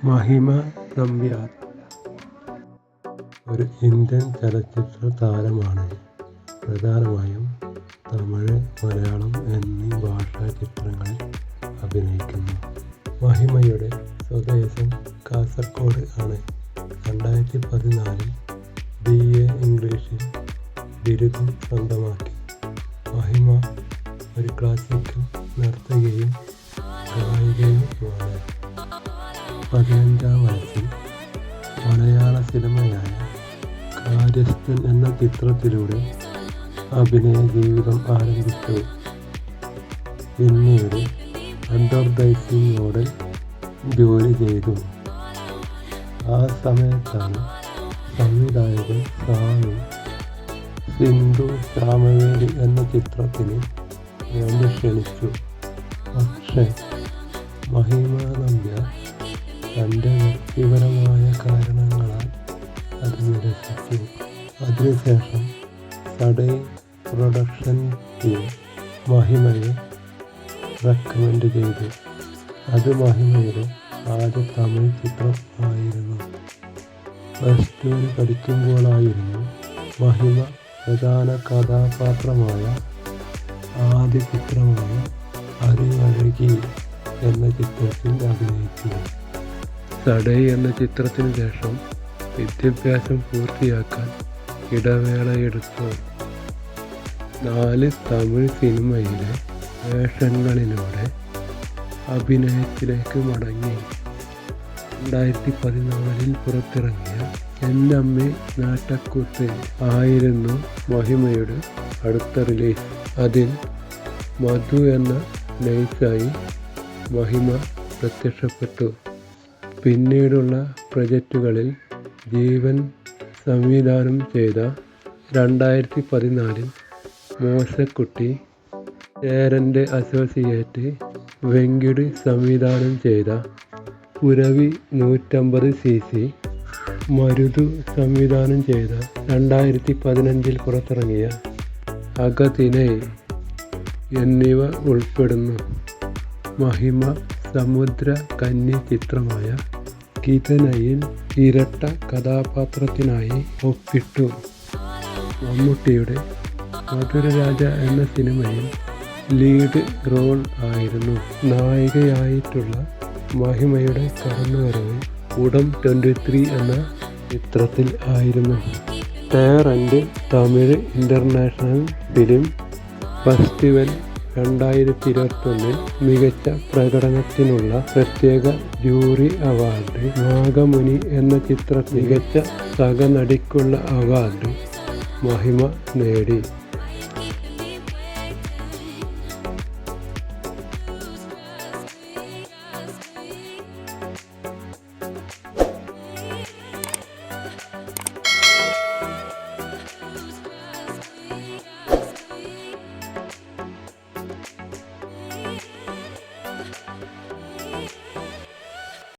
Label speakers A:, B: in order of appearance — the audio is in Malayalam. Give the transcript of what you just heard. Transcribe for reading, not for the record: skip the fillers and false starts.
A: മഹിമ നമ്പ്യാർ ഒരു ഇന്ത്യൻ ചലച്ചിത്ര താരമാണ്. പ്രധാനമായും തമിഴ്, മലയാളം എന്നീ ഭാഷാ ചിത്രങ്ങളിൽ അഭിനയിക്കുന്നു. മഹിമയുടെ സ്വദേശം കാസർഗോഡ് ആണ്. 2014 BA ഇംഗ്ലീഷിൽ ബിരുദം സ്വന്തമാക്കി. മഹിമ ഒരു ക്ലാസിക്കൽ നർത്തകിയും ഗായികയുമാണ്. 15-ാം വയസ്സിൽ മലയാള സിനിമയായ കാര്യസ്ഥൻ എന്ന ചിത്രത്തിലൂടെ അഭിനയ ജീവിതം ആരംഭിച്ചു. പിന്നീട് അഡ്വർടൈസിംഗ് മോഡൽ ജോലി ചെയ്തു. ആ സമയത്താണ് സംവിധായകൻ സ്വാമി സിന്ധു ശ്യാമവേലി എന്ന ചിത്രത്തിന് വേണ്ടി ക്ഷണിച്ചു. പക്ഷേ മഹിമ നമ്പ്യാർ തൻ്റെ വ്യക്തിപരമായ കാരണങ്ങളാൽ അത് നിരസിച്ചു. അതിനുശേഷം സഡൈ പ്രൊഡക്ഷൻ ടീം മഹിമയെ റെക്കമെൻഡ് ചെയ്തു. അത് മഹിമയുടെ ആദ്യ തമിഴ് ചിത്രം ആയിരുന്നു. +2 പഠിക്കുമ്പോഴായിരുന്നു മഹിമ പ്രധാന കഥാപാത്രമായ ആദ്യ ചിത്രമായ അറിവഴകി എന്ന ചിത്രത്തിൽ അഭിനയിച്ചു. സഡൈ എന്ന ചിത്രത്തിനു ശേഷം വിദ്യാഭ്യാസം പൂർത്തിയാക്കാൻ ഇടവേളയെടുത്തു. 4 തമിഴ് സിനിമയിലെ വേഷങ്ങളിലൂടെ അഭിനയത്തിലേക്ക് മടങ്ങി. 2014 പുറത്തിറങ്ങിയ എന്നമ്മേ നാട്ടക്കൂത്ത് ആയിരുന്നു മഹിമയുടെ അടുത്ത റിലീസ്. അതിൽ മധു എന്ന നഴ്സായി മഹിമ പ്രത്യക്ഷപ്പെട്ടു. പിന്നീടുള്ള പ്രൊജക്റ്റുകളിൽ ജീവൻ സംവിധാനം ചെയ്ത 2014 മോശക്കുട്ടി, ചേരൻ്റെ അസോസിയേറ്റ് വെങ്കിട് സംവിധാനം ചെയ്ത പുരവി 150cc, മരുതു സംവിധാനം ചെയ്ത 2015 പുറത്തിറങ്ങിയ അകതിനൈ എന്നിവ ഉൾപ്പെടുന്നു. മഹിമ സമുദ്ര കന്നി ചിത്രമായ കിതനയിൽ ഇരട്ട കഥാപാത്രത്തിനായി ഒപ്പിട്ടു. മമ്മൂട്ടിയുടെ മധുരരാജ എന്ന സിനിമയിൽ ലീഡ് റോൾ ആയിരുന്നു. നായികയായിട്ടുള്ള മഹിമയുടെ കടന്നുവരവ് ഉടം 23 എന്ന ചിത്രത്തിൽ ആയിരുന്നു. ടാറന്റ് തമിഴ് ഇന്റർനാഷണൽ ഫിലിം ഫെസ്റ്റിവൽ 2021 മികച്ച പ്രകടനത്തിനുള്ള പ്രത്യേക ജൂറി അവാർഡ്, നാഗമുനി എന്ന ചിത്ര മികച്ച സഹനടിക്കുള്ള അവാർഡ് മഹിമ നേടി.